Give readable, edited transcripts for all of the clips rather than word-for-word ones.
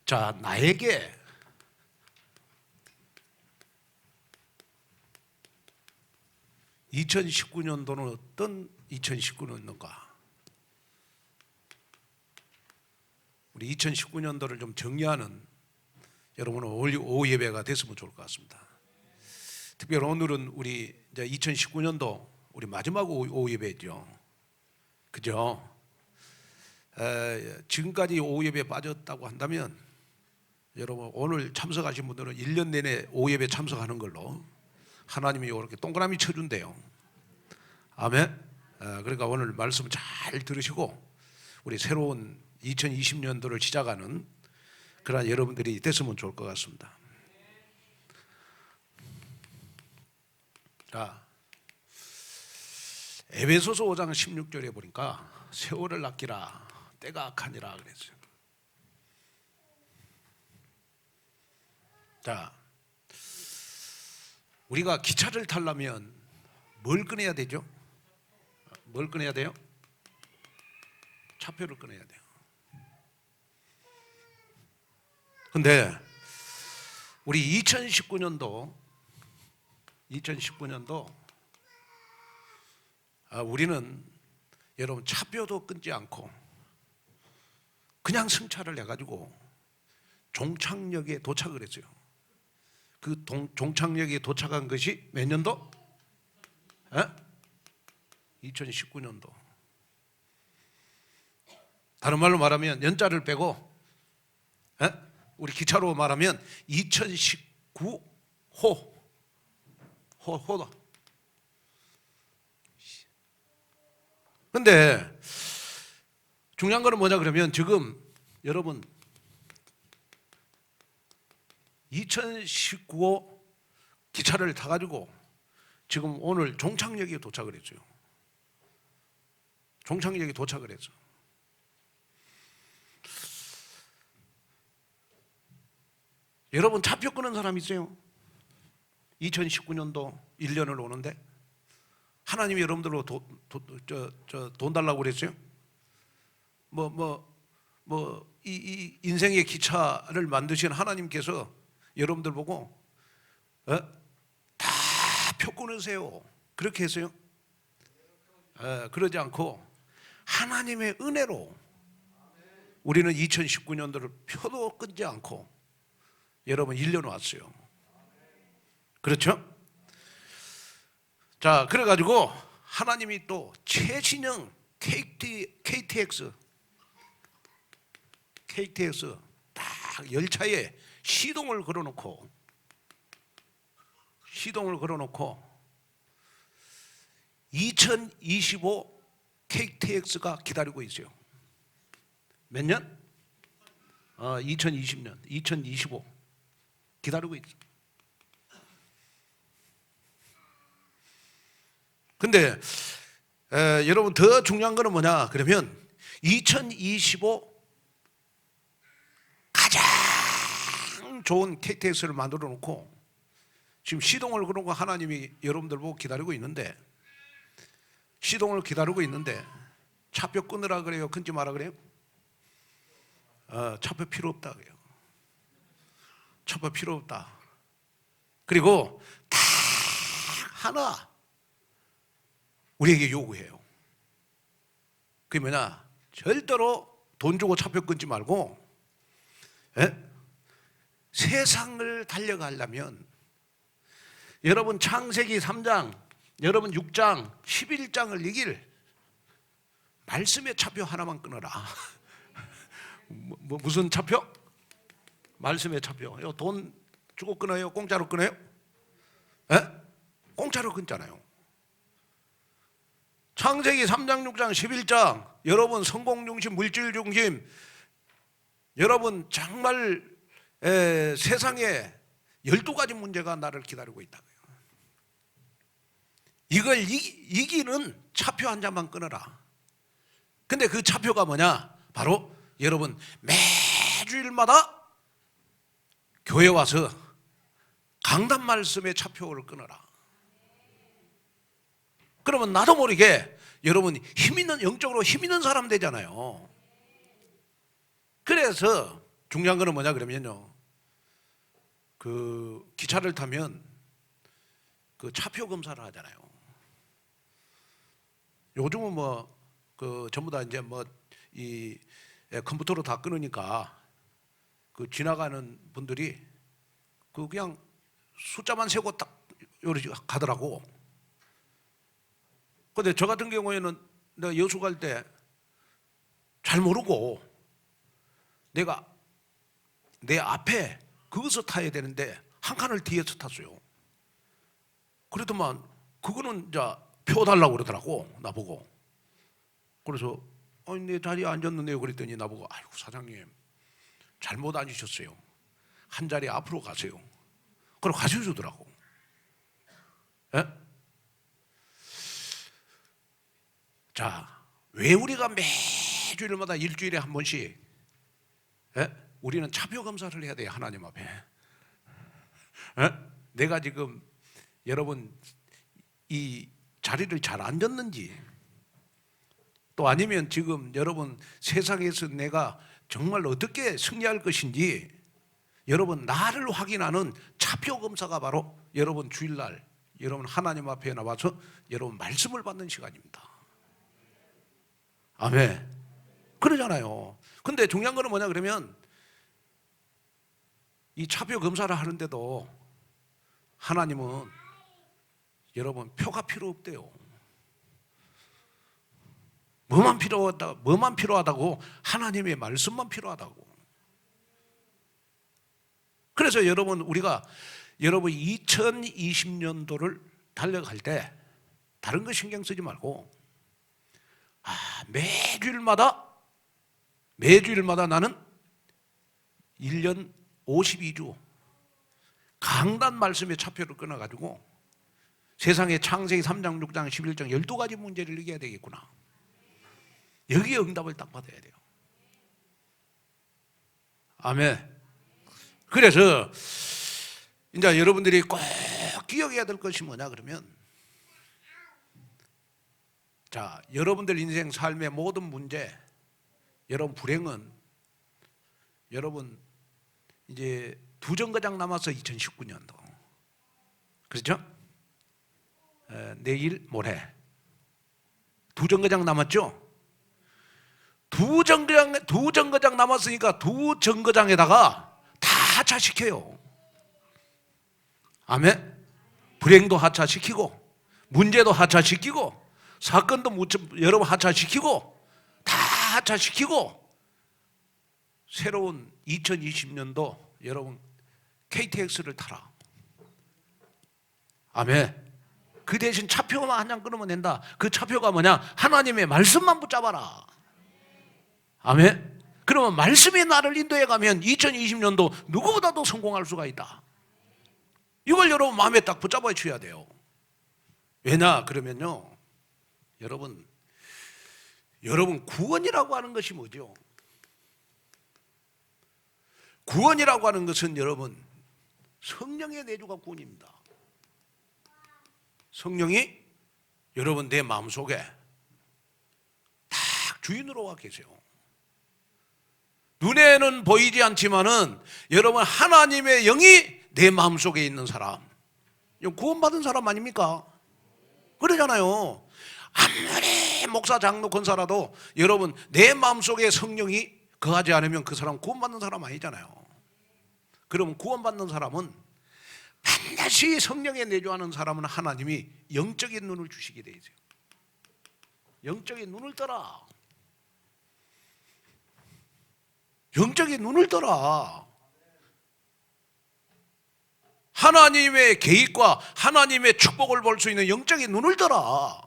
자, 나에게 (2019년도는) 어떤 2019년도인가? 우리 2019년도를 좀 정리하는 여러분 오후 예배가 됐으면 좋을 것 같습니다. 특별히 오늘은 우리 이제 2019년도 우리 마지막 오후 예배죠. 그죠? 지금까지 오후 예배에 빠졌다고 한다면 여러분 오늘 참석하신 분들은 1년 내내 오후 예배 참석하는 걸로 하나님이 이렇게 동그라미 쳐준대요. 아멘. 그러니까 오늘 말씀 잘 들으시고 우리 새로운 2020년도를 시작하는 그런 여러분들이 됐으면 좋을 것 같습니다. 자, 에베소서 5장 16절에 보니까 세월을 아끼라 때가 악하니라 그랬어요. 자, 우리가 기차를 타려면 뭘 꺼내야 되죠? 뭘 꺼내야 돼요? 차표를 꺼내야 돼요. 근데 우리 2019년도 우리는 여러분 차표도 끊지 않고 그냥 승차를 해가지고 종착역에 도착을 했어요. 그 종착역에 도착한 것이 몇 년도? 2019년도. 다른 말로 말하면 연자를 빼고 우리 기차로 말하면 2019호다. 근데 중요한 거는 뭐냐 그러면 지금 여러분 2019호 기차를 타가지고 지금 오늘 종착역에 도착을 했어요. 종착역에 도착을 했어. 여러분 차표 끄는 사람 있어요? 2019년도 1년을 오는데 하나님이 여러분들로 돈 달라고 그랬어요? 이 인생의 기차를 만드신 하나님께서 여러분들 보고 다 표 끊으세요 그렇게 했어요? 그러지 않고 하나님의 은혜로 우리는 2019년도를 표도 끊지 않고 여러분 1년 왔어요. 그렇죠? 자, 그래가지고 하나님이 또 최신형 KTX 딱 열차에 시동을 걸어놓고 2025 KTX가 기다리고 있어요. 몇 년? 2020년, 2025 기다리고 있어. 근데 여러분 더 중요한 거는 뭐냐 그러면 2025 가장 좋은 KTX를 만들어 놓고 지금 시동을 걸어놓고 하나님이 여러분들 보고 기다리고 있는데 차표 끊으라 그래요? 끊지 마라 그래요? 차표 필요 없다 그래요. 차표 필요 없다. 그리고 딱 하나 우리에게 요구해요. 그게 뭐냐? 절대로 돈 주고 차표 끊지 말고 세상을 달려가려면 여러분 창세기 3장, 여러분 6장, 11장을 이길 말씀의 차표 하나만 끊어라. 무슨 차표? 말씀의 차표. 돈 주고 끊어요? 공짜로 끊어요? 공짜로 끊잖아요. 창세기 3장, 6장, 11장 여러분 성공 중심, 물질 중심 여러분 정말 세상에 12가지 문제가 나를 기다리고 있다고요. 이걸 이기는 차표 한 장만 끊어라. 근데 그 차표가 뭐냐? 바로 여러분 매주일마다 교회 와서 강단 말씀의 차표를 끊어라. 그러면 나도 모르게 여러분 영적으로 힘 있는 사람 되잖아요. 그래서 중요한 거는 뭐냐 그러면요, 그 기차를 타면 그 차표 검사를 하잖아요. 요즘은 뭐 그 전부 다 이제 뭐 이 컴퓨터로 다 끊으니까 그 지나가는 분들이 그 그냥 숫자만 세고 딱 요리 가더라고. 근데 저 같은 경우에는 내가 여수 갈 때 잘 모르고 내가 내 앞에 거기서 타야 되는데 한 칸을 뒤에서 탔어요. 그러더만 그거는 이제 표 달라고 그러더라고, 나보고. 그래서 아니 내 자리에 앉았는데요 그랬더니 나보고 아이고 사장님 잘못 앉으셨어요. 한 자리 앞으로 가세요. 그럼 가셔주더라고. 예? 자, 왜 우리가 매주일마다 일주일에 한 번씩 우리는 차표 검사를 해야 돼요, 하나님 앞에. 내가 지금 여러분 이 자리를 잘 앉았는지, 또 아니면 지금 여러분 세상에서 내가 정말 어떻게 승리할 것인지 여러분 나를 확인하는 차표 검사가 바로 여러분 주일날 여러분 하나님 앞에 나와서 여러분 말씀을 받는 시간입니다. 아멘. 그러잖아요. 근데 중요한 거는 뭐냐 그러면 이 차표 검사를 하는데도 하나님은 여러분 표가 필요 없대요. 뭐만 필요하다고? 하나님의 말씀만 필요하다고. 그래서 여러분 우리가 여러분 2020년도를 달려갈 때 다른 거 신경 쓰지 말고 매주일마다 나는 1년 52주 강단 말씀의 차표를 끊어가지고 세상의 창세기 3장, 6장, 11장 12가지 문제를 이겨야 되겠구나. 여기에 응답을 딱 받아야 돼요. 아멘. 그래서 이제 여러분들이 꼭 기억해야 될 것이 뭐냐 그러면, 자, 여러분들 인생 삶의 모든 문제, 여러분 불행은 여러분 이제 두 정거장 남아서 2019년도 그렇죠? 내일 모레 두 정거장 남았죠? 두 정거장 남았으니까 두 정거장에다가 다 하차시켜요. 아멘. 불행도 하차시키고 문제도 하차시키고 사건도 여러분 하차시키고 다 하차시키고 새로운 2020년도 여러분 KTX를 타라. 아멘. 그 대신 차표만 한 장 끊으면 된다. 그 차표가 뭐냐? 하나님의 말씀만 붙잡아라. 아멘. 그러면 말씀이 나를 인도해 가면 2020년도 누구보다도 성공할 수가 있다. 이걸 여러분 마음에 딱 붙잡아 주셔야 돼요. 왜냐 그러면요, 여러분 구원이라고 하는 것이 뭐죠? 구원이라고 하는 것은 여러분 성령의 내주가 구원입니다. 성령이 여러분 내 마음속에 딱 주인으로 와 계세요. 눈에는 보이지 않지만은 여러분 하나님의 영이 내 마음속에 있는 사람, 구원받은 사람 아닙니까? 그러잖아요. 아무리 목사, 장로, 권사라도 여러분 내 마음속에 성령이 거하지 않으면 그 사람 구원받는 사람 아니잖아요. 그러면 구원받는 사람은 반드시 성령에 내주하는 사람은 하나님이 영적인 눈을 주시게 돼 있어요. 영적인 눈을 떠라. 영적인 눈을 떠라. 하나님의 계획과 하나님의 축복을 볼 수 있는 영적인 눈을 떠라.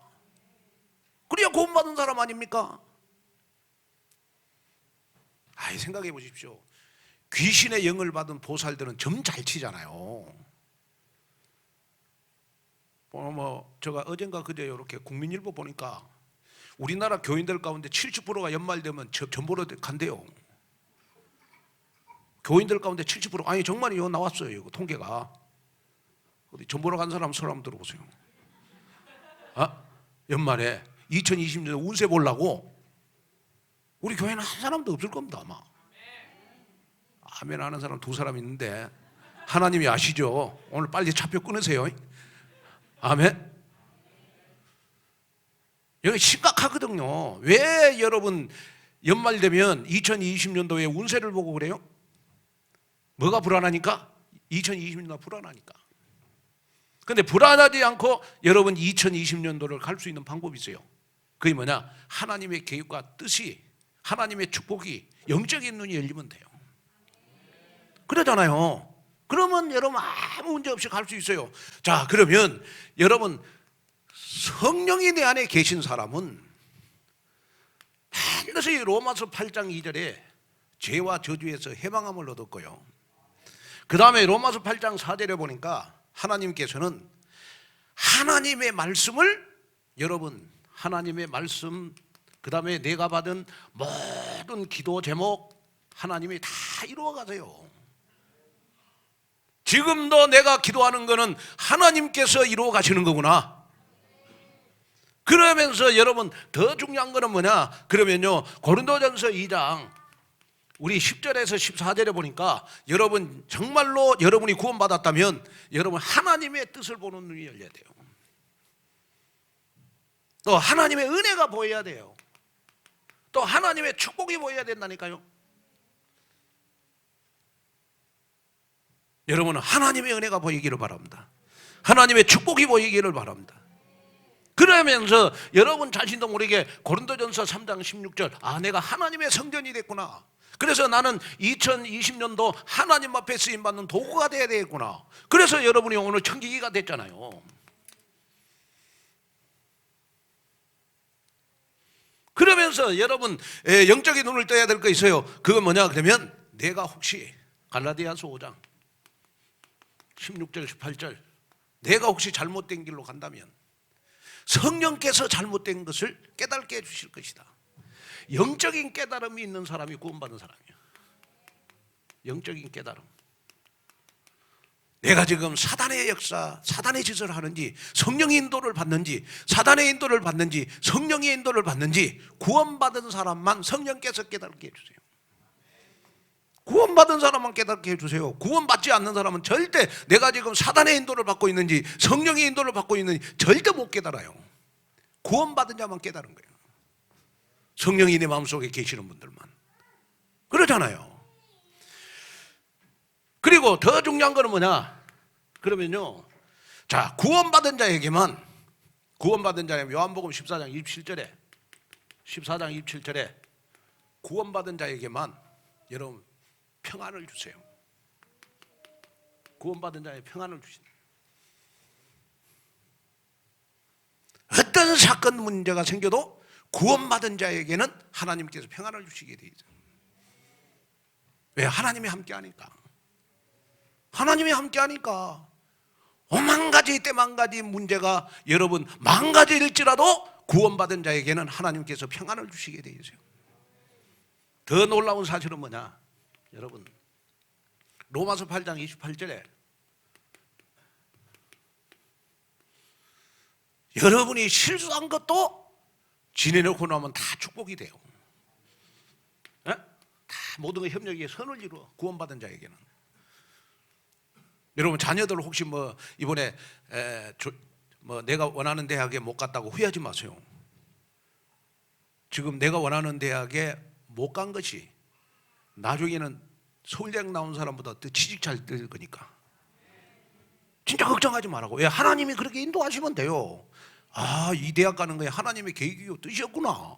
그래야 구원받은 사람 아닙니까? 생각해 보십시오. 귀신의 영을 받은 보살들은 점 잘 치잖아요. 제가 어젠가 그제 이렇게 국민일보 보니까 우리나라 교인들 가운데 70%가 연말되면 점 보러 간대요. 교인들 가운데 70%, 아니 정말이요, 나왔어요. 이거 통계가. 어디 점 보러 간 사람 손 한번 들어보세요. 연말에 2020년 운세 보려고 우리 교회는 한 사람도 없을 겁니다, 아마. 아멘 하는 사람 두 사람 있는데 하나님이 아시죠? 오늘 빨리 차표 끊으세요. 아멘. 여기 심각하거든요. 왜 여러분 연말 되면 2020년도에 운세를 보고 그래요? 뭐가 불안하니까? 2020년도가 불안하니까. 근데 불안하지 않고 여러분 2020년도를 갈 수 있는 방법이 있어요. 그게 뭐냐? 하나님의 계획과 뜻이, 하나님의 축복이 영적인 눈이 열리면 돼요. 그러잖아요. 그러면 여러분 아무 문제 없이 갈 수 있어요. 자, 그러면 여러분 성령이 내 안에 계신 사람은 반드시 로마서 8장 2절에 죄와 저주에서 해방함을 얻었고요. 그 다음에 로마서 8장 4절에 보니까 하나님께서는 하나님의 말씀을, 여러분 하나님의 말씀, 그 다음에 내가 받은 모든 기도 제목 하나님이 다 이루어 가세요. 지금도 내가 기도하는 거는 하나님께서 이루어 가시는 거구나. 그러면서 여러분 더 중요한 거는 뭐냐? 그러면요, 고린도전서 2장 우리 10절에서 14절에 보니까 여러분 정말로 여러분이 구원받았다면 여러분 하나님의 뜻을 보는 눈이 열려야 돼요. 또 하나님의 은혜가 보여야 돼요. 또 하나님의 축복이 보여야 된다니까요. 여러분은 하나님의 은혜가 보이기를 바랍니다. 하나님의 축복이 보이기를 바랍니다. 그러면서 여러분 자신도 모르게 고린도전서 3장 16절, 아 내가 하나님의 성전이 됐구나. 그래서 나는 2020년도 하나님 앞에 쓰임받는 도구가 되어야 되겠구나. 그래서 여러분이 오늘 청지기가 됐잖아요. 그러면서 여러분 영적인 눈을 떠야 될 거 있어요. 그건 뭐냐 그러면 내가 혹시 갈라디아서 5장 16절 18절 내가 혹시 잘못된 길로 간다면 성령께서 잘못된 것을 깨닫게 해주실 것이다. 영적인 깨달음이 있는 사람이 구원받은 사람이야. 영적인 깨달음. 내가 지금 사단의 역사, 사단의 짓을 하는지, 성령의 인도를 받는지, 사단의 인도를 받는지, 성령의 인도를 받는지, 구원받은 사람만 성령께서 깨닫게 해주세요. 구원받은 사람만 깨닫게 해주세요. 구원받지 않는 사람은 절대 내가 지금 사단의 인도를 받고 있는지 성령의 인도를 받고 있는지 절대 못 깨달아요. 구원받은 자만 깨달은 거예요. 성령이 내 마음속에 계시는 분들만. 그러잖아요. 그리고 더 중요한 거는 뭐냐 그러면요, 자 구원받은 자에게만, 구원받은 자에게 요한복음 14장 27절에 14장 27절에 구원받은 자에게만 여러분 평안을 주세요. 구원받은 자에게 평안을 주신다. 어떤 사건 문제가 생겨도 구원받은 자에게는 하나님께서 평안을 주시게 되어 있어요. 왜? 하나님이 함께하니까. 하나님이 함께하니까 오만 가지 때만 가지 문제가 여러분 망가질지라도 구원받은 자에게는 하나님께서 평안을 주시게 되어 있어요. 더 놀라운 사실은 뭐냐 여러분, 로마서 8장 28절에 여러분이 실수한 것도 지내놓고 나면 다 축복이 돼요. 에? 다 모든 것 협력이 선을 이루어 구원받은 자에게는. 여러분 자녀들 혹시 뭐 이번에 뭐 내가 원하는 대학에 못 갔다고 후회하지 마세요. 지금 내가 원하는 대학에 못 간 것이 나중에는 서울대학 나온 사람보다 더 취직 잘 될 거니까 진짜 걱정하지 말라고. 왜? 하나님이 그렇게 인도하시면 돼요. 아, 이 대학 가는 거에 하나님의 계획이고 뜻이었구나.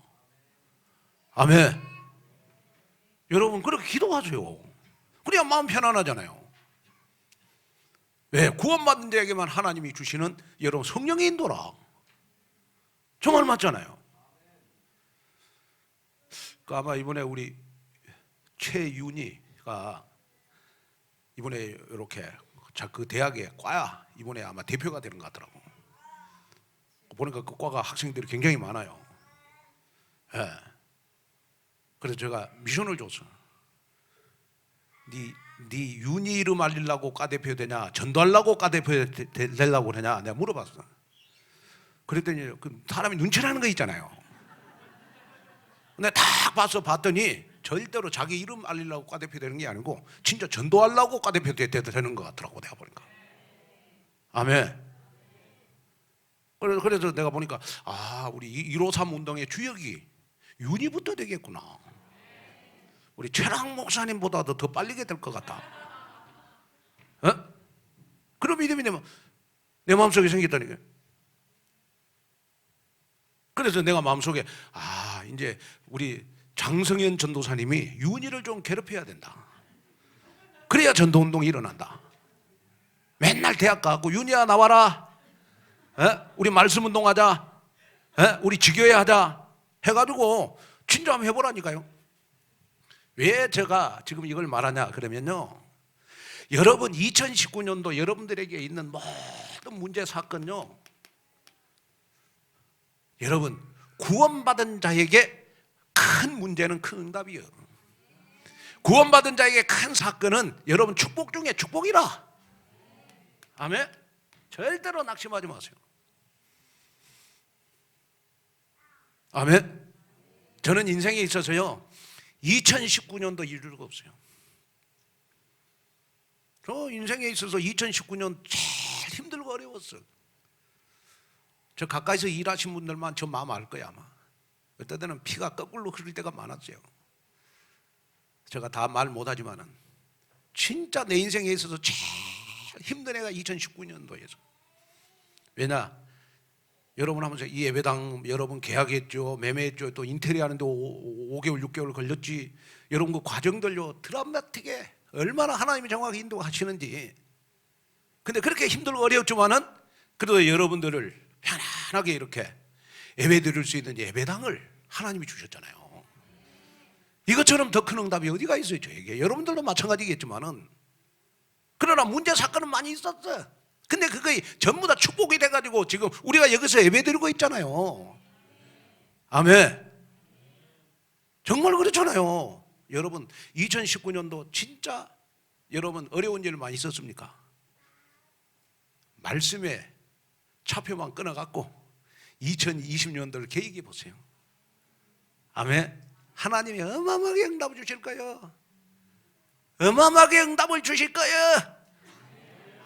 아멘. 여러분 그렇게 기도하세요. 그래야 마음 편안하잖아요. 왜? 구원받은 자에게만 하나님이 주시는 여러분 성령의 인도라. 정말 맞잖아요. 아마 이번에 우리 최윤희가 이번에 이렇게 그 대학의 과야 이번에 아마 대표가 되는 것 같더라고. 보니까 그 과가 학생들이 굉장히 많아요. 예. 그래서 제가 미션을 줬어. 네 윤희 이름 알리려고 과 대표 되냐, 전도하려고 과 대표 되려고 그러냐 내가 물어봤어. 그랬더니 그 사람이 눈치라는 거 있잖아요. 근데 딱 봤더니 절대로 자기 이름 알리려고 과대표 되는 게 아니고 진짜 전도하려고 과대표 되는 것 같더라고, 내가 보니까. 아멘. 그래서 내가 보니까 우리 153 운동의 주역이 윤희부터 되겠구나. 우리 최락 목사님보다도 더 빨리게 될 것 같다. 그런 믿음이 내 마음속에 생겼다니까요. 그래서 내가 마음속에 이제 우리 장성현 전도사님이 윤희를 좀 괴롭혀야 된다. 그래야 전도운동이 일어난다. 맨날 대학 가고 윤희야 나와라. 우리 말씀운동하자. 우리 지교회 하자. 해가지고 진짜 한번 해보라니까요. 왜 제가 지금 이걸 말하냐 그러면요, 여러분 2019년도 여러분들에게 있는 모든 문제 사건요, 여러분 구원받은 자에게 큰 문제는 큰 응답이에요. 구원받은 자에게 큰 사건은 여러분 축복 중에 축복이라. 아멘. 절대로 낙심하지 마세요. 아멘. 저는 인생에 있어서요 2019년도 이룰 수가 없어요. 저 인생에 있어서 2019년 제일 힘들고 어려웠어요. 저 가까이서 일하신 분들만 저 마음 알 거야 아마. 어떨 때는 피가 거꾸로 흐를 때가 많았어요. 제가 다 말 못하지만은 진짜 내 인생에 있어서 제일 힘든 해가 2019년도에서. 왜냐? 여러분 하면서 이 예배당 여러분 계약했죠, 매매했죠, 또 인테리어 하는데 5개월 6개월 걸렸지. 여러분 그 과정들요 드라마틱해. 얼마나 하나님이 정확히 인도하시는지. 근데 그렇게 힘들고 어려웠지만은 그래도 여러분들을 편안하게 이렇게 예배 드릴 수 있는 예배당을 하나님이 주셨잖아요. 이것처럼 더 큰 응답이 어디가 있어요 저에게. 여러분들도 마찬가지겠지만은. 그러나 문제 사건은 많이 있었어요. 근데 그게 전부 다 축복이 돼가지고 지금 우리가 여기서 예배 드리고 있잖아요. 아멘. 정말 그렇잖아요. 여러분 2019년도 진짜 여러분 어려운 일 많이 있었습니까? 말씀에 차표만 끊어갖고 2020년도를 계획해 보세요. 아멘. 하나님이 어마어마하게 응답을 주실 거예요. 어마어마하게 응답을 주실 거예요.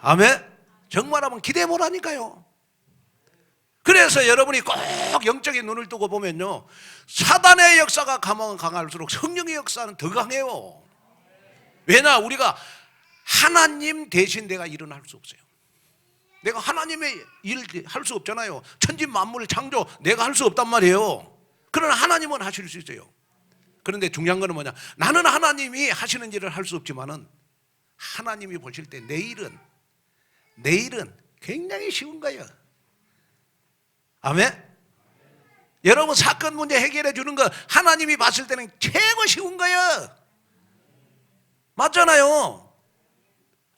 아멘. 정말 한번 기대해 보라니까요. 그래서 여러분이 꼭 영적인 눈을 뜨고 보면요, 사단의 역사가 강하면 강할수록 성령의 역사는 더 강해요. 왜냐? 우리가 하나님 대신 내가 일은 할 수 없어요. 내가 하나님의 일 할 수 없잖아요. 천지 만물 창조 내가 할 수 없단 말이에요. 그러나 하나님은 하실 수 있어요. 그런데 중요한 거는 뭐냐? 나는 하나님이 하시는 일을 할 수 없지만은 하나님이 보실 때 내 일은 굉장히 쉬운 거예요. 아멘. 여러분 사건 문제 해결해 주는 거 하나님이 봤을 때는 최고 쉬운 거예요. 맞잖아요.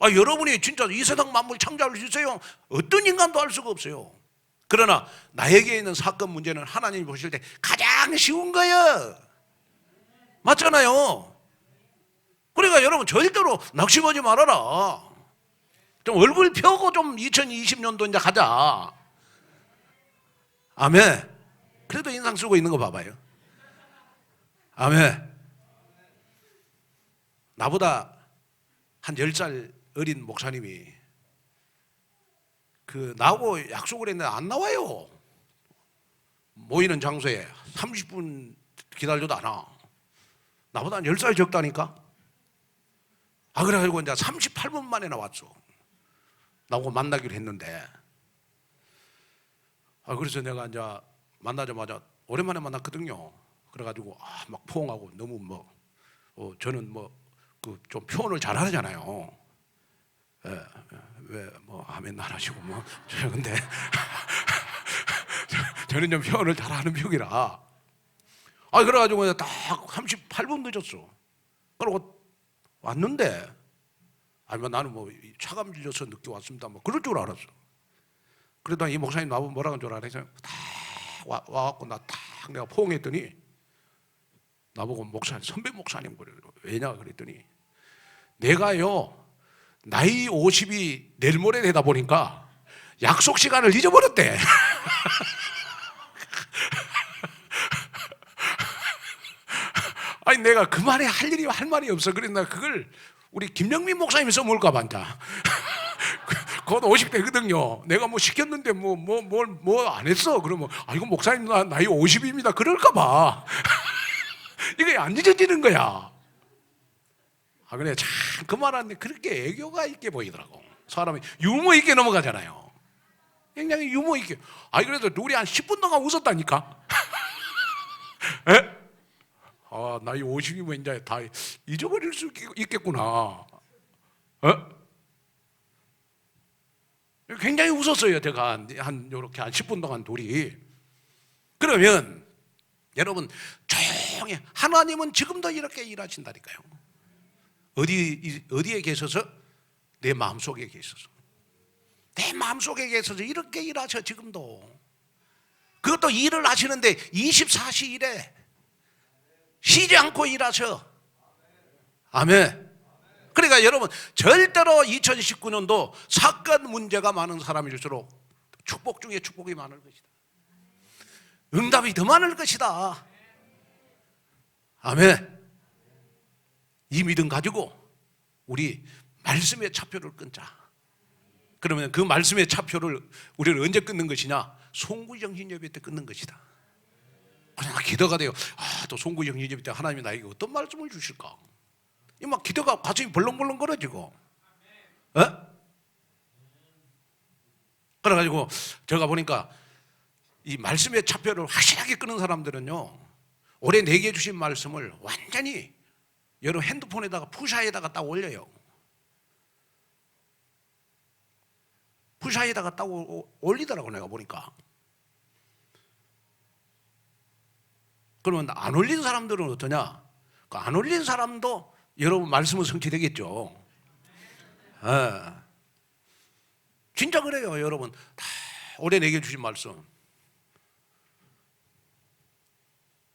여러분이 진짜 이 세상 만물 창조할 수 있어요? 어떤 인간도 할 수가 없어요. 그러나 나에게 있는 사건 문제는 하나님이 보실 때 가장 쉬운 거예요. 맞잖아요. 그러니까 여러분 절대로 낙심하지 말아라. 좀 얼굴 펴고 좀 2020년도 이제 가자. 아멘. 그래도 인상 쓰고 있는 거 봐봐요. 아멘. 나보다 한 10살 어린 목사님이 나하고 약속을 했는데 안 나와요. 모이는 장소에 30분 기다려도 안 와. 나보다 한 10살 적다니까. 그래가지고 이제 38분 만에 나왔어. 나하고 만나기로 했는데. 그래서 내가 이제 만나자마자 오랜만에 만났거든요. 그래가지고 막 포옹하고 너무 저는 좀 표현을 잘 하잖아요. 왜 아멘 안 하시고 근데 저는 좀 표현을 잘 하는 편이라. 그래가지고 딱 38분 늦었어. 그러고 왔는데 나는 차가 밀려서 늦게 왔습니다. 그럴 줄 알았어. 그러다 이 목사님 나보고 뭐라고 한 줄 알았어요? 딱 와갖고 내가 포옹했더니 나보고 목사님, 선배 목사님 그래요. 왜냐 그랬더니 내가요 나이 50이 내일 모레 되다 보니까 약속 시간을 잊어버렸대. 아니 내가 그 말에 할 말이 없어. 그래서 나 그걸 우리 김영민 목사님이 써먹을까 봐 이제. 곧 50대거든요. 내가 뭐 시켰는데 뭐 안 했어. 그러면 이거 목사님 나이 50입니다. 그럴까 봐. 이게 안 잊어지는 거야. 그래 참 그 말하는데 그렇게 애교가 있게 보이더라고. 사람이 유머 있게 넘어가잖아요. 굉장히 유머 있게. 그래도 우리 한 10분 동안 웃었다니까. 에? 나이 50이면 이제 다 잊어버릴 수 있겠구나. 굉장히 웃었어요. 제가 이렇게 한 10분 동안 둘이. 그러면 여러분 조용히, 하나님은 지금도 이렇게 일하신다니까요. 어디에 계셔서? 내 마음속에 계셔서. 내 마음속에 계셔서 이렇게 일하셔. 지금도. 그것도 일을 하시는데 24시 일에 쉬지 않고 일하셔. 아멘. 그러니까 여러분 절대로 2019년도 사건 문제가 많은 사람일수록 축복 중에 축복이 많을 것이다. 응답이 더 많을 것이다. 아멘. 이 믿음 가지고 우리 말씀의 차표를 끊자. 그러면 그 말씀의 차표를 우리는 언제 끊는 것이냐? 송구정신 예배 때 끊는 것이다. 그냥 기도가 돼요. 또 송구정신 예배 때 하나님이 나에게 어떤 말씀을 주실까? 이 막 기도가 가슴이 벌렁벌렁 거려지고. 그래가지고 제가 보니까 이 말씀의 차표를 확실하게 끄는 사람들은요, 올해 내게 주신 말씀을 완전히 여러분 핸드폰에다가 푸샤에다가 딱 올려요. 푸샤에다가 딱 올리더라고 내가 보니까. 그러면 안 올린 사람들은 어떠냐? 안 올린 사람도 여러분 말씀은 성취되겠죠. 진짜 그래요. 여러분 다 올해 내게 주신 말씀.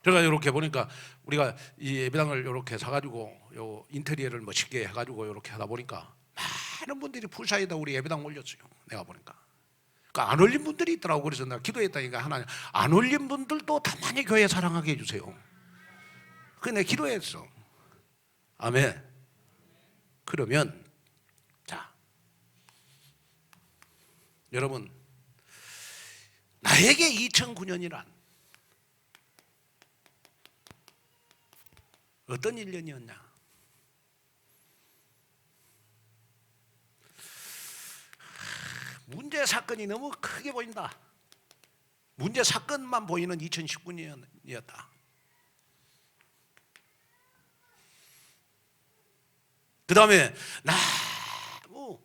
제가 이렇게 보니까 우리가 이 예배당을 이렇게 사가지고 요 인테리어를 멋있게 해가지고 이렇게 하다 보니까 많은 분들이 풀사이다 우리 예배당 올렸어요. 내가 보니까. 그러니까 안 올린 분들이 있더라고. 그래서 내가 기도했다니까 하나님 안 올린 분들도 다 많이 교회 사랑하게 해주세요. 그래서 내가 기도했어. 아멘. 그러면 자 여러분 나에게 2009년이란 어떤 1년이었냐? 문제 사건이 너무 크게 보인다. 문제 사건만 보이는 2019년이었다. 그 다음에 너무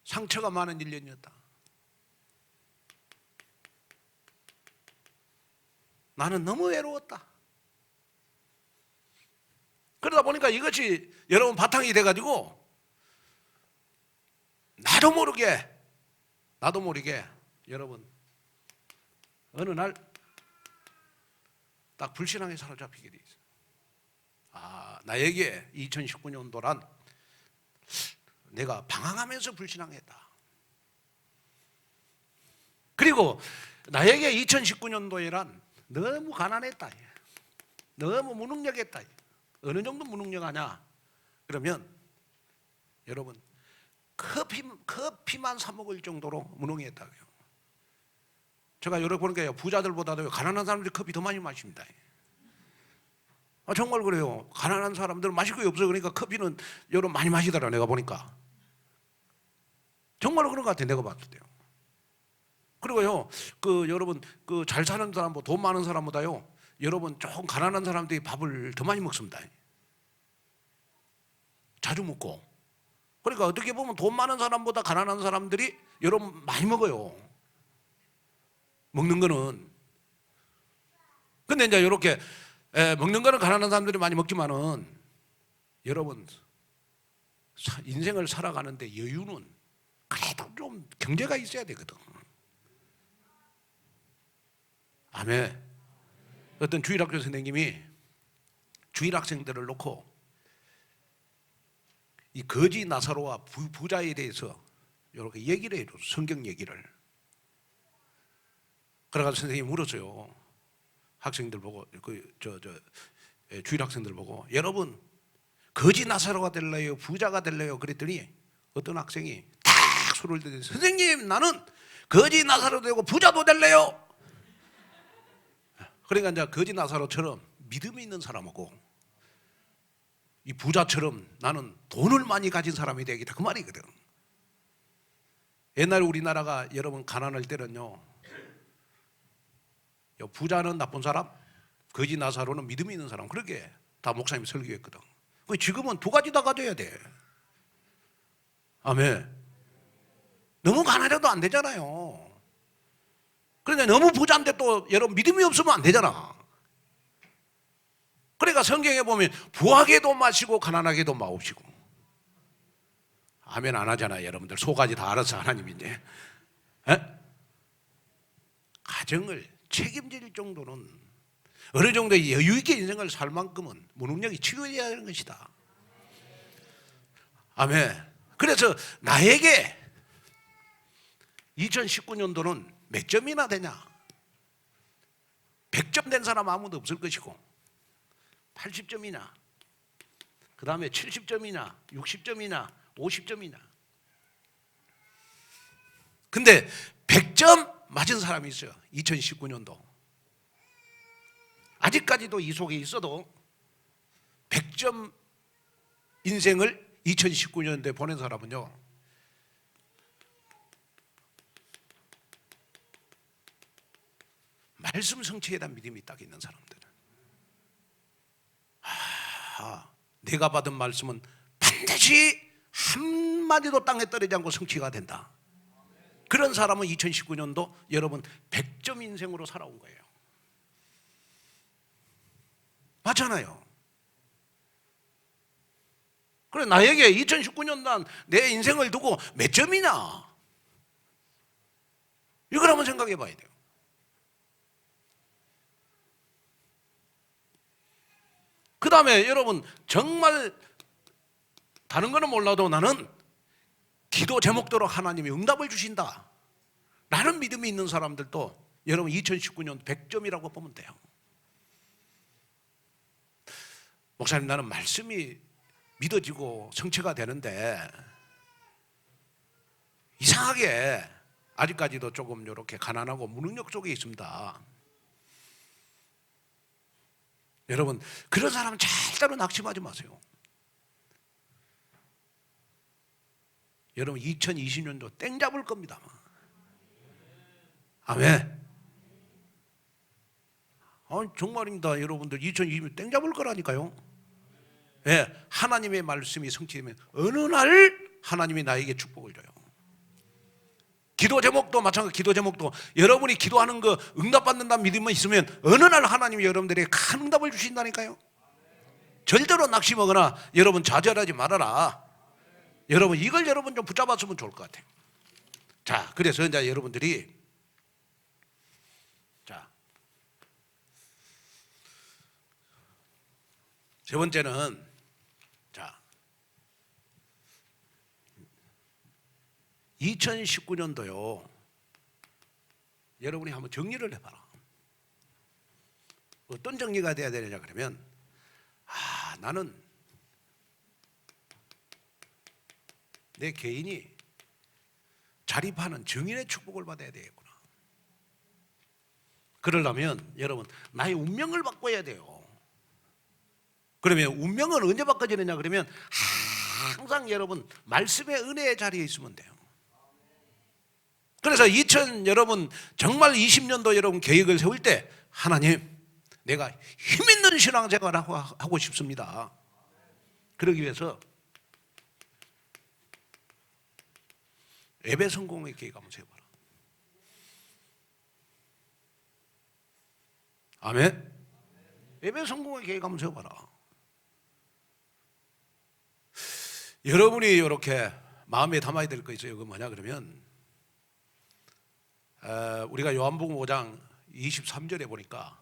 상처가 많은 1년이었다. 나는 너무 외로웠다. 그러다 보니까 이것이 여러분 바탕이 돼가지고 나도 모르게 여러분 어느 날 딱 불신앙에 사로잡히게 돼 있어요. 나에게 2019년도란 내가 방황하면서 불신앙했다. 그리고 나에게 2019년도에란 너무 가난했다. 너무 무능력했다. 어느 정도 무능력하냐? 그러면 여러분 커피만 사 먹을 정도로 무능했다고요. 제가 여러 보니까 부자들보다도 가난한 사람들이 커피 더 많이 마십니다. 정말 그래요. 가난한 사람들은 마실 게 없어. 그러니까 커피는 여러분 많이 마시더라. 내가 보니까 정말로 그런 것 같아요. 내가 봤을 때요. 그리고요, 여러분 잘 사는 사람, 돈 많은 사람보다요, 여러분 조금 가난한 사람들이 밥을 더 많이 먹습니다. 자주 먹고. 그러니까 어떻게 보면 돈 많은 사람보다 가난한 사람들이 여러분 많이 먹어요. 먹는 거는. 근데 이제 이렇게 먹는 거는 가난한 사람들이 많이 먹지만은 여러분 인생을 살아가는데 여유는 그래도 좀 경제가 있어야 되거든. 아멘. 어떤 주일학교 선생님이 주일학생들을 놓고 이 거지 나사로와 부자에 대해서 이렇게 얘기를 해줘. 성경 얘기를. 그래가지고 선생님이 물었어요. 학생들 보고 주일 학생들 보고 여러분 거지 나사로가 될래요? 부자가 될래요? 그랬더니 어떤 학생이 딱 소리를 들더니 선생님 나는 거지 나사로 되고 부자도 될래요. 그러니까 이제 거지 나사로처럼 믿음이 있는 사람하고 이 부자처럼 나는 돈을 많이 가진 사람이 되겠다 그 말이거든. 옛날에 우리나라가 여러분 가난할 때는요, 부자는 나쁜 사람, 거지 나사로는 믿음이 있는 사람, 그렇게 다 목사님이 설교했거든. 지금은 두 가지 다 가져야 돼. 아멘. 너무 가난해도 안 되잖아요. 그런데 너무 부자인데 또 여러분 믿음이 없으면 안 되잖아. 그러니까 성경에 보면 부하게도 마시고 가난하게도 마옵시고. 아멘 안 하잖아요. 여러분들 소가지 다 알아서 하나님이 이제 가정을 책임질 정도는 어느 정도의 여유 있게 인생을 살 만큼은 무능력이 치유해야 하는 것이다. 아멘. 그래서 나에게 2019년도는 몇 점이나 되냐? 100점 된 사람 아무도 없을 것이고 80점이냐? 그 다음에 70점이냐? 60점이냐? 50점이냐? 근데 100점 맞은 사람이 있어요. 2019년도. 아직까지도 이 속에 있어도 100점 인생을 2019년도에 보낸 사람은요, 말씀 성취에 대한 믿음이 딱 있는 사람들. 내가 받은 말씀은 반드시 한마디도 땅에 떨어지지 않고 성취가 된다. 그런 사람은 2019년도 여러분 100점 인생으로 살아온 거예요. 맞잖아요. 그래 나에게 2019년도 내 인생을 두고 몇 점이냐? 이걸 한번 생각해 봐야 돼요. 그 다음에 여러분 정말 다른 거는 몰라도 나는 기도 제목대로 하나님이 응답을 주신다 라는 믿음이 있는 사람들도 여러분 2019년 100점이라고 보면 돼요. 목사님 나는 말씀이 믿어지고 성취가 되는데 이상하게 아직까지도 조금 이렇게 가난하고 무능력 속에 있습니다. 여러분 그런 사람은 절대로 낙심하지 마세요. 여러분 2020년도 땡 잡을 겁니다. 아멘. 정말입니다. 여러분들 2020년 땡 잡을 거라니까요. 네, 하나님의 말씀이 성취되면 어느 날 하나님이 나에게 축복을 줘요. 기도 제목도 마찬가지. 기도 제목도 여러분이 기도하는 거 응답받는다는 믿음만 있으면 어느 날 하나님이 여러분들에게 큰 응답을 주신다니까요. 절대로 낙심하거나 여러분 좌절하지 말아라. 여러분 이걸 여러분 좀 붙잡았으면 좋을 것 같아요. 자, 그래서 이제 여러분들이 자, 세 번째는 자, 2019년도요. 여러분이 한번 정리를 해봐라. 어떤 정리가 돼야 되느냐 그러면 나는 내 개인이 자립하는 증인의 축복을 받아야 되겠구나. 그러려면 여러분 나의 운명을 바꿔야 돼요. 그러면 운명은 언제 바꿔지느냐 그러면 항상 여러분 말씀의 은혜의 자리에 있으면 돼요. 그래서 여러분 정말 20년도 여러분 계획을 세울 때 하나님 내가 힘있는 신앙생활을 하고 싶습니다. 그러기 위해서 예배 성공의 계획 한번 세워봐라. 아멘. 예배 성공의 계획 한번 세워봐라. 여러분이 이렇게 마음에 담아야 될 거 있어요. 그거 뭐냐 그러면 우리가 요한복음 5장 23절에 보니까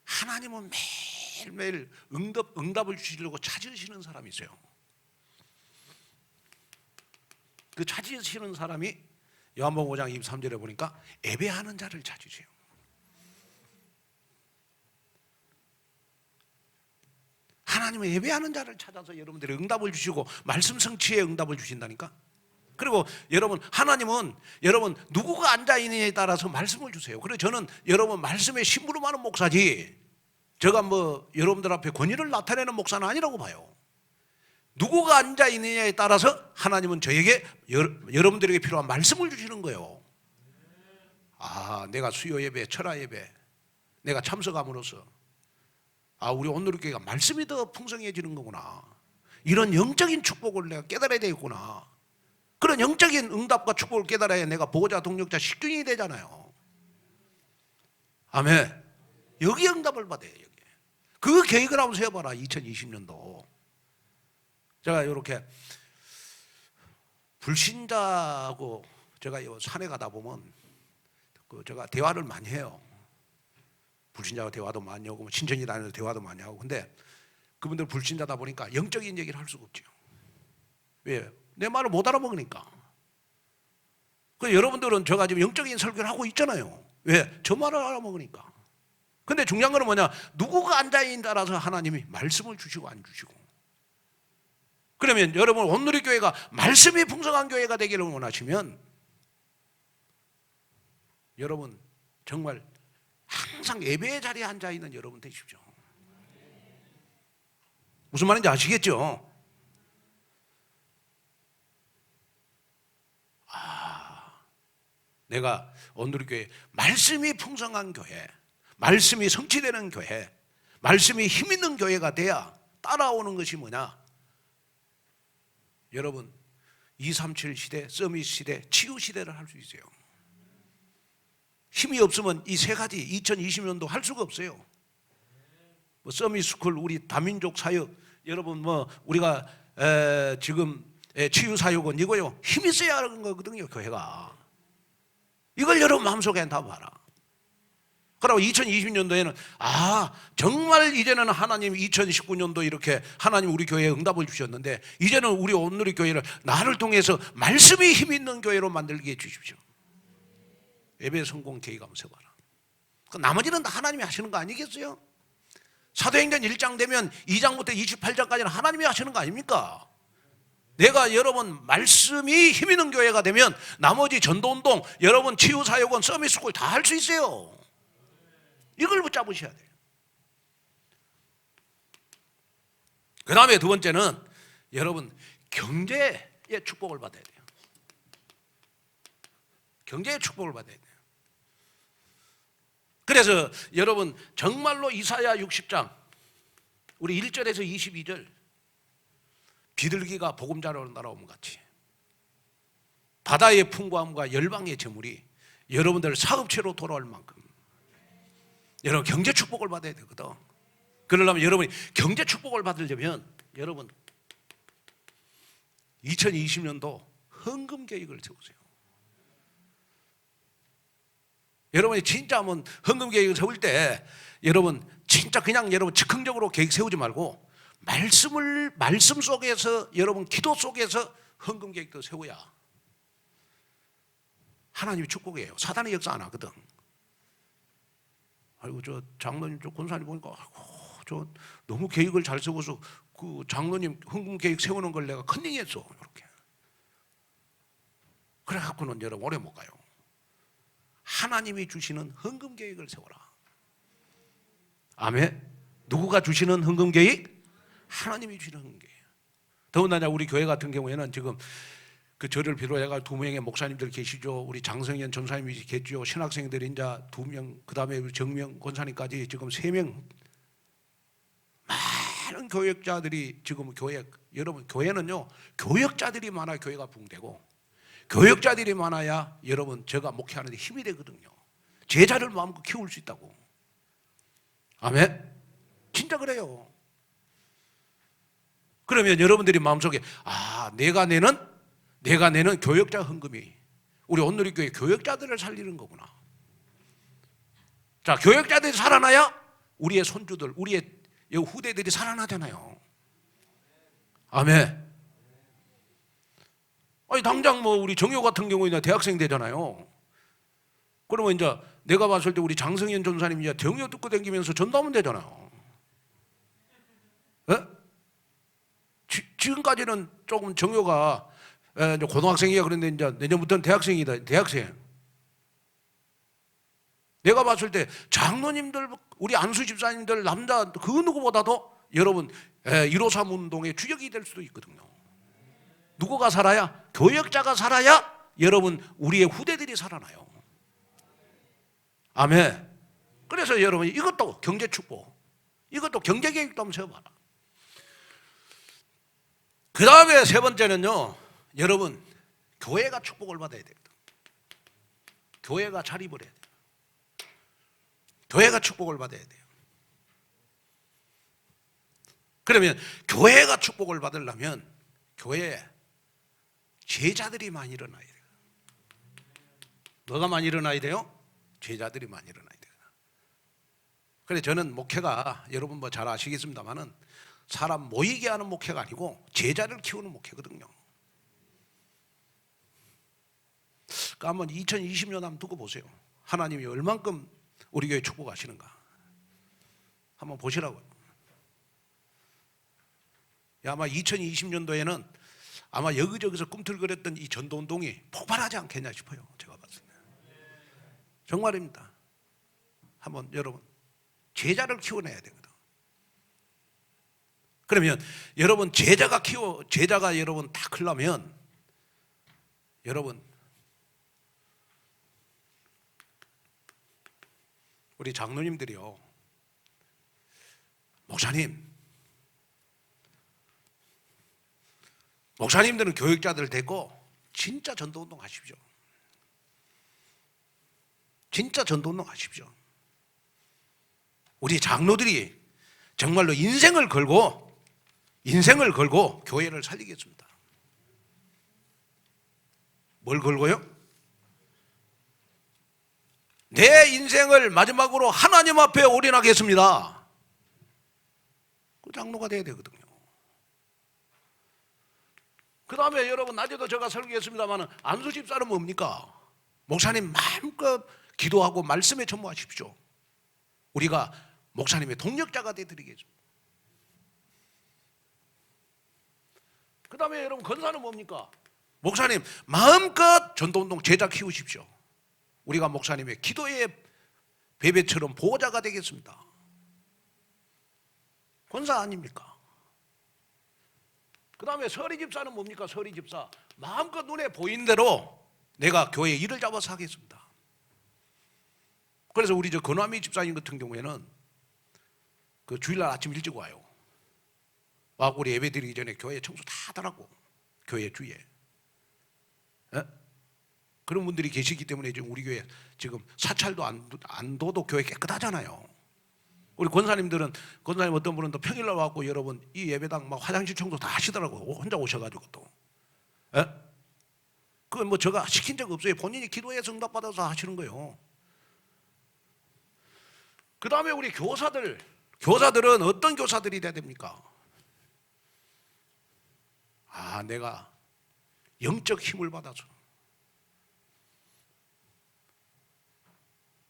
하나님은 매일매일 응답을 주시려고 찾으시는 사람이 있어요. 그 찾으시는 사람이 요한복음 5장 23절에 보니까 예배하는 자를 찾으세요. 하나님은 예배하는 자를 찾아서 여러분들이 응답을 주시고 말씀 성취에 응답을 주신다니까. 그리고 여러분, 하나님은 여러분 누구가 앉아있느냐에 따라서 말씀을 주세요. 그래서 저는 여러분 말씀에 심부름하는 목사지, 제가 뭐 여러분들 앞에 권위를 나타내는 목사는 아니라고 봐요. 누구가 앉아있느냐에 따라서 하나님은 저에게, 여러분들에게 필요한 말씀을 주시는 거예요. 아, 내가 수요 예배, 철야 예배 내가 참석함으로써 우리 온누리교회가 말씀이 더 풍성해지는 거구나, 이런 영적인 축복을 내가 깨달아야 되겠구나, 그런 영적인 응답과 축복을 깨달아야 내가 보호자, 동력자, 식균이 되잖아요. 아멘. 여기 응답을 받아요. 여기. 그 계획을 한번 세워봐라. 2020년도 제가 이렇게 불신자하고 제가 산에 가다 보면 제가 대화를 많이 해요. 불신자와 대화도 많이 하고 신천지 다니면서 대화도 많이 하고. 근데 그분들 불신자다 보니까 영적인 얘기를 할 수가 없죠. 왜? 내 말을 못 알아먹으니까. 여러분들은 제가 지금 영적인 설교를 하고 있잖아요. 왜? 저 말을 알아먹으니까. 근데 중요한 거는 뭐냐? 누구가 앉아있는 따라서 하나님이 말씀을 주시고 안 주시고. 그러면 여러분 온누리교회가 말씀이 풍성한 교회가 되기를 원하시면 여러분 정말 항상 예배의 자리에 앉아있는 여러분 되십시오. 무슨 말인지 아시겠죠? 내가 온누리교회 말씀이 풍성한 교회, 말씀이 성취되는 교회, 말씀이 힘있는 교회가 돼야 따라오는 것이 뭐냐? 여러분 237 시대, 서밋 시대, 치유 시대를 할 수 있어요. 힘이 없으면 이 세 가지 2020년도 할 수가 없어요. 뭐 서밋 스쿨, 우리 다민족 사역, 여러분 뭐 우리가 지금 치유 사역은 이거요, 힘이 있어야 하는 거거든요. 교회가 이걸 여러분 마음속에 담아봐라. 그리고 2020년도에는 정말 이제는 하나님 2019년도 이렇게 하나님 우리 교회에 응답을 주셨는데 이제는 우리 온누리 교회를 나를 통해서 말씀이 힘있는 교회로 만들게 해주십시오. 예배 성공 계획 한번 세워봐라. 나머지는 다 하나님이 하시는 거 아니겠어요? 사도행전 1장 되면 2장부터 28장까지는 하나님이 하시는 거 아닙니까? 내가 여러분 말씀이 힘있는 교회가 되면 나머지 전도운동, 여러분 치유사역원, 서밋스쿨 다 할 수 있어요. 이걸 붙잡으셔야 돼요. 그 다음에 두 번째는 여러분 경제의 축복을 받아야 돼요. 경제의 축복을 받아야 돼요. 그래서 여러분 정말로 이사야 60장 우리 1절에서 22절 비둘기가 보금자루로 날아오면 같이 바다의 풍부함과 열방의 재물이 여러분들 사업체로 돌아올 만큼 여러분 경제 축복을 받아야 되거든. 그러려면 여러분이 경제 축복을 받으려면 여러분 2020년도 헌금 계획을 세우세요. 여러분이 진짜 한번 헌금 계획을 세울 때 여러분 진짜 그냥 여러분 즉흥적으로 계획 세우지 말고 말씀 속에서 여러분 기도 속에서 헌금 계획도 세워야 하나님이 축복이에요. 사단의 역사 안 하거든. 아이고 저 장로님, 저 권사님 보니까 저 너무 계획을 잘 세워서 그 장로님 헌금 계획 세우는 걸 내가 컨닝했어. 이렇게. 그래갖고는 여러분 오래 못 가요. 하나님이 주시는 헌금 계획을 세워라. 아멘. 누구가 주시는 헌금 계획? 하나님이 주시는 헌금 계획. 더군다나 우리 교회 같은 경우에는 지금 그 저를 비롯해가 2명의 목사님들 계시죠. 우리 장성현 전사님이 계시죠. 신학생들이 이제 2명, 그 다음에 정명 권사님까지 지금 3명. 많은 교역자들이 지금 여러분 교회는요 교역자들이 많아 교회가 붕대고 교역자들이 많아야 여러분 제가 목회하는데 힘이 되거든요. 제자를 마음껏 키울 수 있다고. 아멘. 진짜 그래요. 그러면 여러분들이 마음속에 내가 내는 교역자 헌금이 우리 온누리교회 교역자들을 살리는 거구나. 자, 교역자들이 살아나야 우리의 손주들, 우리의 후대들이 살아나잖아요. 아멘. 아니 당장 뭐 우리 정효 같은 경우에는 대학생 되잖아요. 그러면 이제 내가 봤을 때 우리 장성현 전사님이 정효 듣고 다니면서 전도하면 되잖아요. 네? 지금까지는 조금 정효가 이제 고등학생이야. 그런데 이제 내년부터는 대학생이다. 대학생. 내가 봤을 때 장로님들, 우리 안수 집사님들, 남자 그 누구보다도 여러분 153 운동의 주역이 될 수도 있거든요. 누구가 살아야? 교역자가 살아야 여러분 우리의 후대들이 살아나요. 아멘. 그래서 여러분 이것도 경제 축복, 이것도 경제 계획도 한번 세워봐라. 그 다음에 세 번째는요, 여러분 교회가 축복을 받아야 됩니다. 교회가 자립을 해야 돼요. 교회가 축복을 받아야 돼요. 그러면 교회가 축복을 받으려면 교회에 제자들이 많이 일어나야 돼요. 뭐가 많이 일어나야 돼요? 제자들이 많이 일어나야 돼요. 그래서 저는 목회가 여러분 뭐 잘 아시겠습니다만은 사람 모이게 하는 목회가 아니고 제자를 키우는 목회거든요. 그러니까 한번 2020년 한번 두고 보세요. 하나님이 얼만큼 우리 교회 축복하시는가 한번 보시라고요. 아마 2020년도에는 아마 여기저기서 꿈틀거렸던 이 전도운동이 폭발하지 않겠냐 싶어요. 제가 봤을 때. 정말입니다. 한번 여러분 제자를 키워내야 되거든. 그러면 여러분 제자가 여러분 다 크려면 여러분 우리 장로님들이요, 목사님들은 교육자들 데리고 진짜 전도운동 하십시오. 진짜 전도운동 하십시오. 우리 장로들이 정말로 인생을 걸고 교회를 살리겠습니다. 뭘 걸고요? 내 인생을 마지막으로 하나님 앞에 올인하겠습니다. 그 장로가 돼야 되거든요. 그 다음에 여러분 낮에도 제가 설교했습니다만 안수 집사는 뭡니까? 목사님 마음껏 기도하고 말씀에 전무하십시오. 우리가 목사님의 동력자가 되드리겠습니다. 그 다음에 여러분 권사는 뭡니까? 목사님 마음껏 전도운동 제자 키우십시오. 우리가 목사님의 기도의 베베처럼 보호자가 되겠습니다. 권사 아닙니까? 그 다음에 서리 집사는 뭡니까? 서리 집사 마음껏 눈에 보이는 대로 내가 교회에 일을 잡아서 하겠습니다. 그래서 우리 저 권화미 집사님 같은 경우에는 그 주일날 아침 일찍 와요. 와고 우리 예배 드리기 전에 교회 청소 다 하더라고. 교회 주위에. 그런 분들이 계시기 때문에 지금 우리 교회 지금 사찰도 안 둬도 교회 깨끗하잖아요. 우리 권사님 어떤 분은 또 평일날 와갖고 여러분 이 예배당 막 화장실 청소 다 하시더라고요. 혼자 오셔가지고 또. 그건 뭐 제가 시킨 적 없어요. 본인이 기도해서 응답받아서 하시는 거예요. 그 다음에 우리 교사들은 어떤 교사들이 돼야 됩니까? 내가 영적 힘을 받아서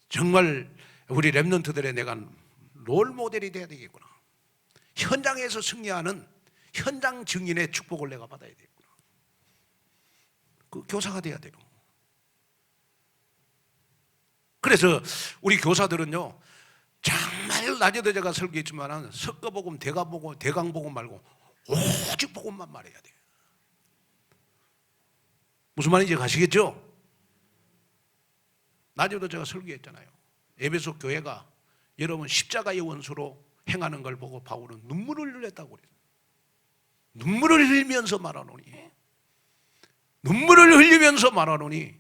정말 우리 랩런트들의 내가 롤 모델이 돼야 되겠구나. 현장에서 승리하는 현장 증인의 축복을 내가 받아야 되겠구나. 그 교사가 돼야 돼요. 그래서 우리 교사들은요, 정말 낮에도 제가 설교했지만 석가복음, 대강복음 말고 오직 복음만 말해야 돼요. 무슨 말인지 가시겠죠? 낮에도 제가 설교했잖아요. 에베소 교회가 여러분 십자가의 원수로 행하는 걸 보고 바울은 눈물을 흘렸다고 그래요. 눈물을 흘리면서 말하노니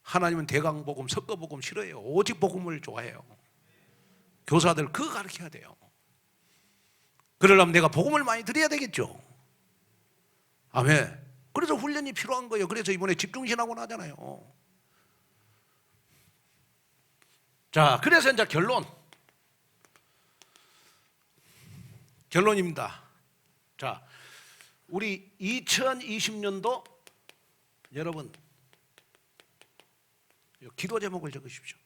하나님은 대강복음, 석가복음 싫어해요. 오직 복음을 좋아해요. 교사들 그거 가르쳐야 돼요. 그러려면 내가 복음을 많이 드려야 되겠죠. 아멘. 그래서 훈련이 필요한 거예요. 그래서 이번에 집중신학원 하잖아요. 자, 그래서 이제 결론입니다. 자, 우리 2020년도 여러분 기도 제목을 적으십시오.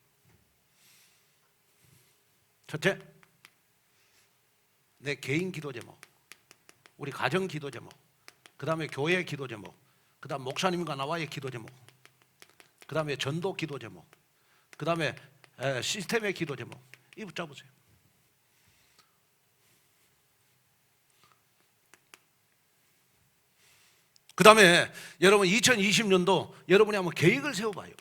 첫째, 내 개인 기도 제목. 우리 가정 기도 제목, 그 다음에 교회 기도 제목, 그 다음 목사님과 나와의 기도 제목, 그 다음에 전도 기도 제목, 그 다음에 시스템의 기도 제목, 이 붙잡으세요. 그 다음에 여러분 2020년도 여러분이 한번 계획을 세워봐요.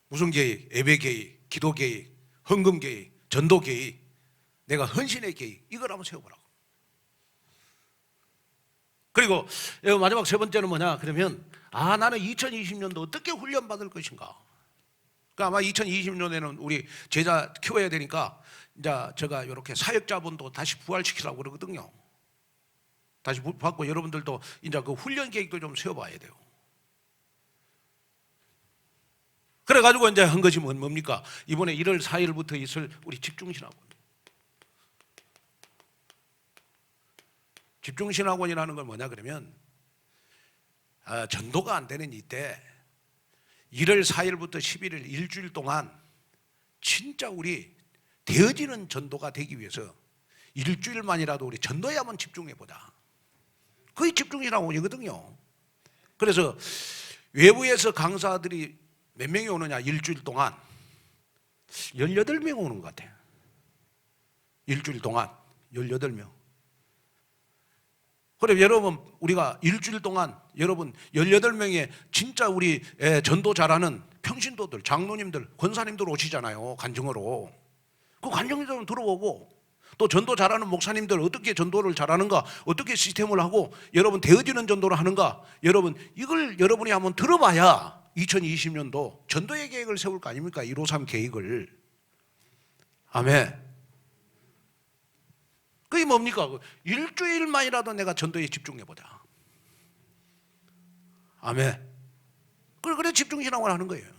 무슨 계획? 예배 계획, 기도 계획, 헌금 계획, 전도 계획, 내가 헌신의 계획, 이걸 한번 세워보라고. 그리고 마지막 세 번째는 뭐냐 그러면 나는 2020년도 어떻게 훈련받을 것인가. 그러니까 아마 2020년에는 우리 제자 키워야 되니까 이제 제가 이렇게 사역자분도 다시 부활시키려고 그러거든요. 다시 받고 여러분들도 이제 그 훈련 계획도 좀 세워봐야 돼요. 그래가지고 이제 한 것이 뭡니까? 이번에 1월 4일부터 있을 우리 집중신학원. 집중신학원이라는 건 뭐냐 그러면 전도가 안 되는 이때 1월 4일부터 11일 일주일 동안 진짜 우리 되어지는 전도가 되기 위해서 일주일만이라도 우리 전도에 한번 집중해보자. 그게 집중신학원이거든요. 그래서 외부에서 강사들이 몇 명이 오느냐 일주일 동안 18명 오는 것 같아요. 일주일 동안 18명. 그럼 여러분 우리가 일주일 동안 여러분 18명의 진짜 우리 전도 잘하는 평신도들, 장로님들, 권사님들 오시잖아요. 간증으로. 그 간증을 들어보고 또 전도 잘하는 목사님들 어떻게 전도를 잘하는가, 어떻게 시스템을 하고 여러분 되어지는 전도를 하는가, 여러분 이걸 여러분이 한번 들어봐야 2020년도 전도의 계획을 세울 거 아닙니까? 153 계획을. 아멘. 그게 뭡니까? 일주일만이라도 내가 전도에 집중해보자. 아멘. 그래 집중신앙을 하는 거예요.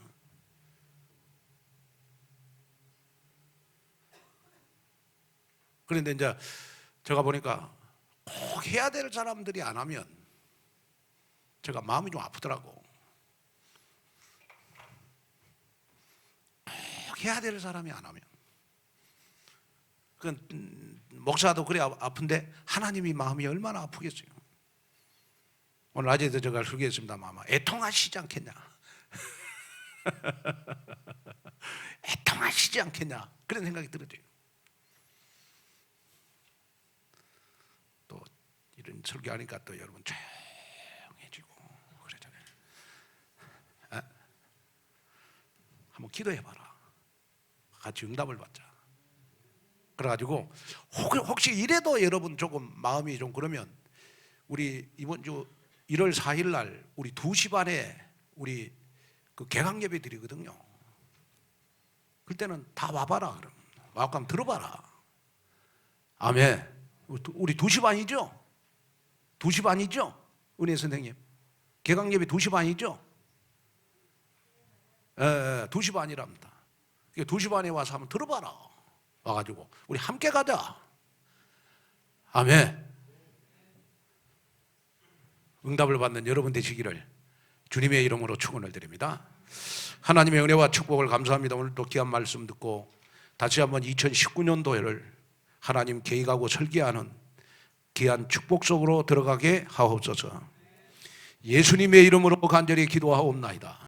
그런데 이제 제가 보니까 꼭 해야 될 사람들이 안 하면 제가 마음이 좀 아프더라고. 꼭 해야 될 사람이 안 하면. 목사도 그래 아픈데 하나님이 마음이 얼마나 아프겠어요. 오늘 낮에도 제가 설교했습니다만 아마 애통하시지 않겠냐. 애통하시지 않겠냐 그런 생각이 들어져요. 또 이런 설교하니까 또 여러분 조용해지고 그러잖아요. 한번 기도해봐라. 같이 응답을 받자. 그래가지고 혹시 이래도 여러분 조금 마음이 좀 그러면 우리 이번 주 1월 4일 날 우리 2시 반에 우리 그 개강 예배 드리거든요. 그때는 다 와봐라. 그럼 와서 한번 들어봐라. 아멘. 우리 2시 반이죠? 2시 반이죠? 은혜 선생님. 개강 예배 2시 반이죠? 2시 반이랍니다. 2시 반에 와서 한번 들어봐라. 와가지고 우리 함께 가자. 아멘. 응답을 받는 여러분 되시기를 주님의 이름으로 축원을 드립니다. 하나님의 은혜와 축복을 감사합니다. 오늘 또 귀한 말씀 듣고 다시 한번 2019년도를 하나님 계획하고 설계하는 귀한 축복 속으로 들어가게 하옵소서. 예수님의 이름으로 간절히 기도하옵나이다.